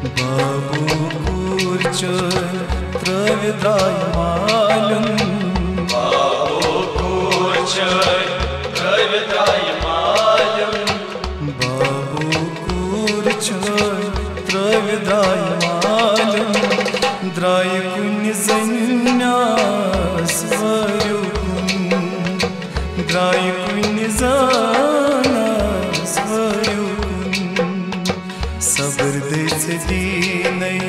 बाबू कूर्चोय त्रविद्राय मालum बाबू कूर्चोय त्रविद्राय मालum बाबू कूर्चोय त्रविद्राय मालum द्राय कुन zanyas varukun द्राय कुन zanas varukun sabır deyse diney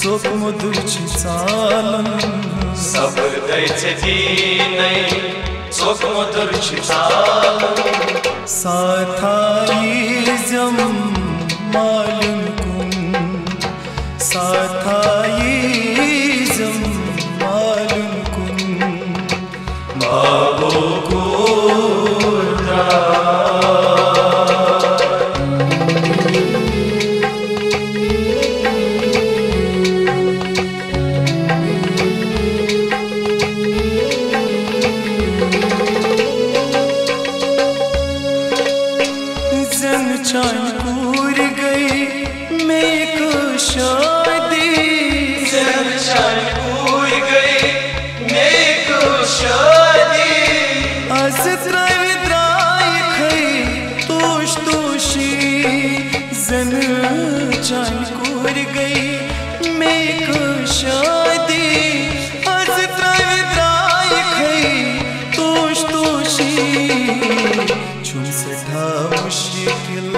çok mudurçi çalın sabır deyse diney çok mudurçi çalın साथायिजम मालूम कुन साथायिजम मालूम कुन बाबू कूर्चोय चांद पूर गई मैं को शादी चांद पूर गई मैं को शादी आज त्रविद्राय खई तोश तोशी जन चांद पूर गई मैं को शादी आज त्रविद्राय खई तोश तोशी छुम सठा मुश्किल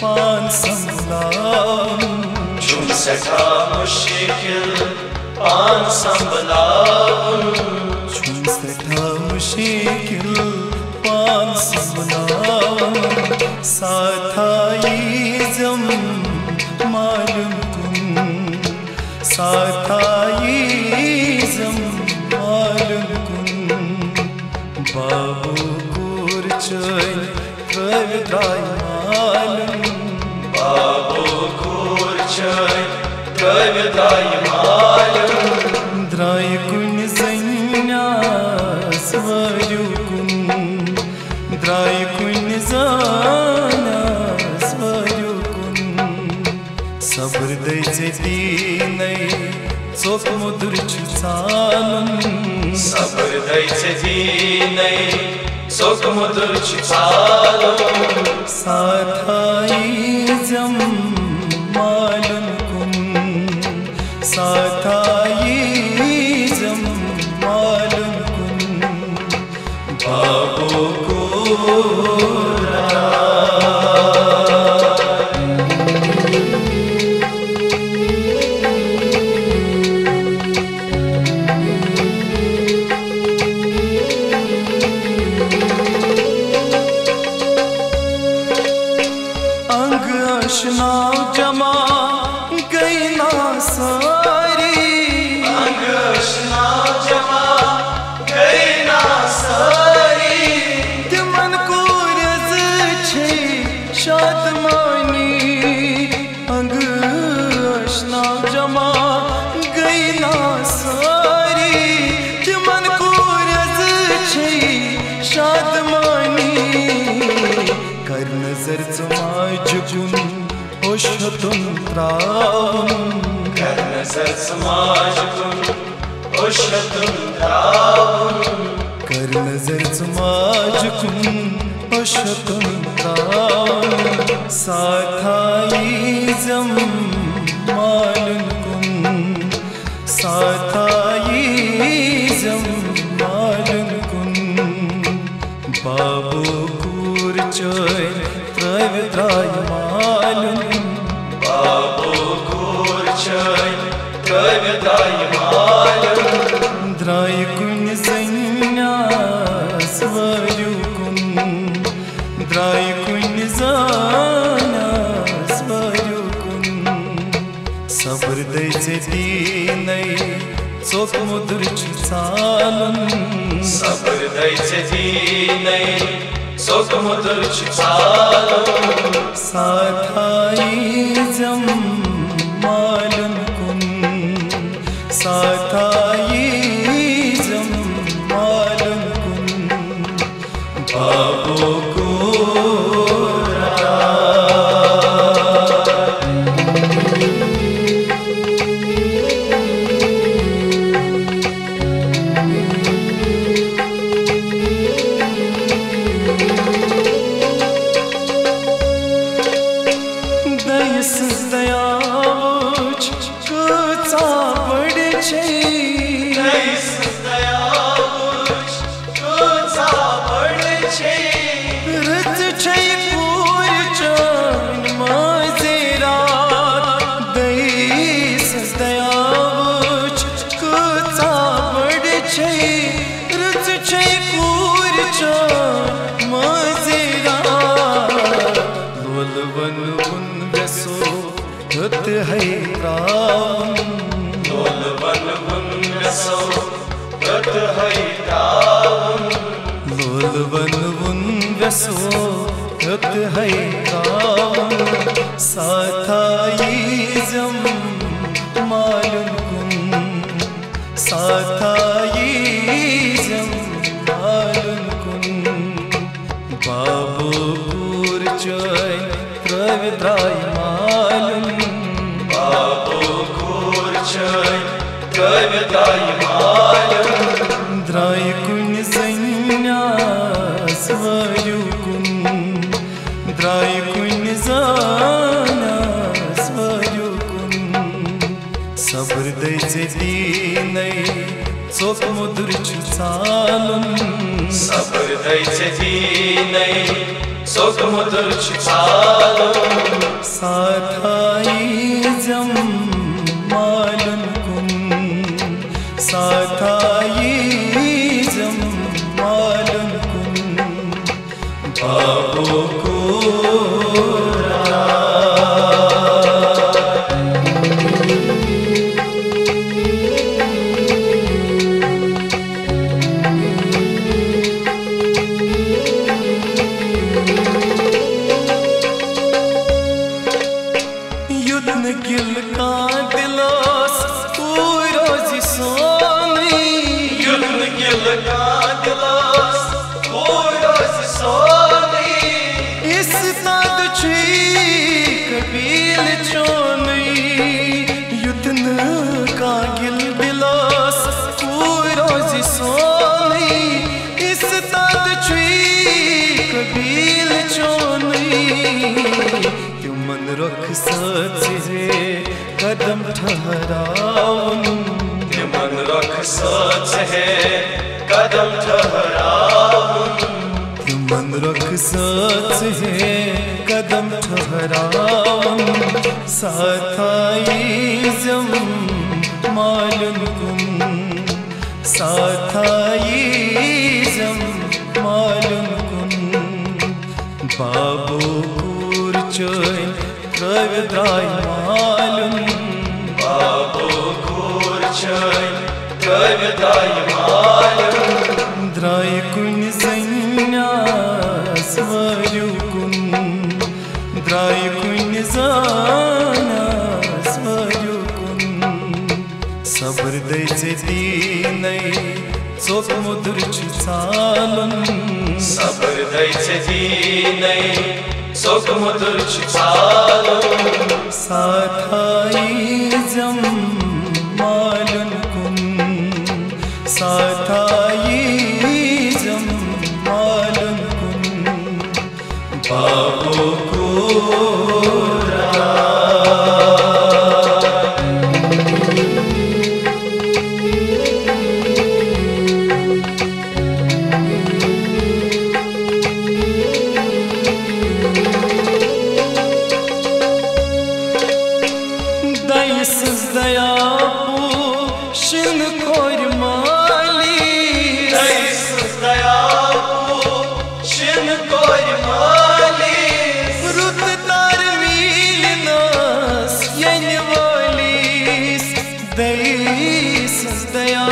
पान संभलाऊं छुम सठा मुश्किल पान संभलाऊं छुम सठा मुश्किल पान संभलाऊं साथायिजम मालूम कुन साथायिजम मालूम कुन बाबू कूर्चोय त्रविद्राय मालum बाबू कूर्चोय त्रविद्राय मालum द्राय कुन zanyas varukun द्राय कुन zanas varukun sabır deyse diney çok mudurçi çalın sabır deyse diney çok mudurçi çalın साथायिजम मालूम कुन साथायिजम मालूम कुन बाबू कूर्चोय अशना जमा गई ना सारी अंग अशना जमा गई ना सारी तिमन को रज छे शादमानी अंग अशना जमा गई ना सारी तिमन को रज छे शादमानी कर नजर जुगुन ओशतुन त्राउन कर नजर समाज कुन ओशतुन त्राउन कर नजर समाज कुन ओशतुन त्राउन साथायिजम मालूम कुन साथायिजम मालूम कुन बाबू कूर्चोय त्रविद्राय मालum बाबू कूर्चोय त्रविद्राय मालum द्राय कुन zanyas varukun द्राय कुन zanas varukun sabır deyse diney çok mudurçi çalın sabır deyse diney çok mudurçi çalın साथायिजम मालूम कुन साथायिजम मालूम कुन बाबू कूर्चोय है त्रावन लोल वन वसो रत है त्रावन लोल वन वसो रत है त्रावन साथाई जम मालूम कुन साथाई जम मालूम कुन बाबू पूर चोय प्रविद्राय मालूम बाबू घोर चय प्रविद्राय मालूम द्राय कुन संन्यास वयु कुन द्राय कुन जानास वयु कुन सब्र दैचे दीनै चोक मुदुर चालून सब्र दैचे दीनै चोक मुदुर चालून साथाई जम मालूम कुन साथाई जम मालूम कुन बाबू को गिल का दिलास रोज सोनी युद्ध गिल का दिलास रोज सोनी इस ताद छी कबील चोनी युद्ध का गिल दिलास रोज सोनी इस ताद छी कबील चोनी मन रख सच है कदम ठहरावन मन रख सच है कदम ठहरावन मन रख सच है कदम ठहरावन साथाई जम मालूम कुन साथाई जम मालूम कुन बाबू चोय प्रविद्राय मालूम बाबू घोर चय प्रविद्राय मालूम द्राय कुन संन्यास वयु कुन द्राय कुन जानास वयु कुन सब्र दैचे दीनै चोक मुदुर चालून सब्र दैचे दीनै चोक मुदुर चालून साथाई जम मालूम कुन साथाई जम मालूम कुन बाबू को दया शिन खोर माली दया शिन कोर माली रुत तार मीलनास यन वालीस दया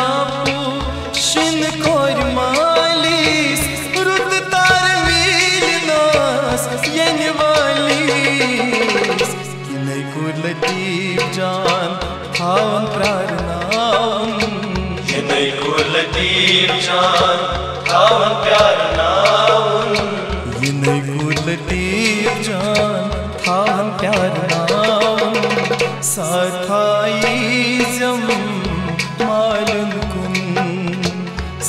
शिन खोर मालीस रुत तार मीलनास यन वालीस किनै को लतीफ जान थावन प्रारनावन यनै को लतीफ जान थावन प्यारनावन यनै को लतीफ जान थावन प्यारनावन साथाई जम मालूम कुन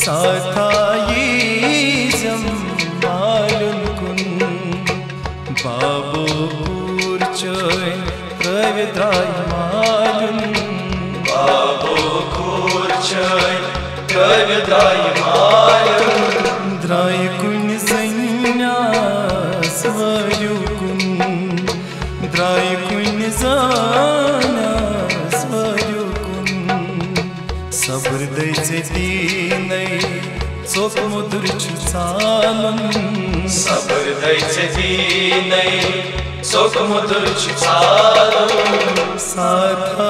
साथाई जम मालूम कुन बाबू पूर चोय प्रविद्राय मालूम बाबू घोर चय प्रविद्राय मालूम द्राय कुन संन्यास वयु कुन द्राय कुन जानास वयु कुन सब्र दैचे दीनै चोक मुदुर चालून सब्र दैचे दीनै सुख मुदुर छालो साथ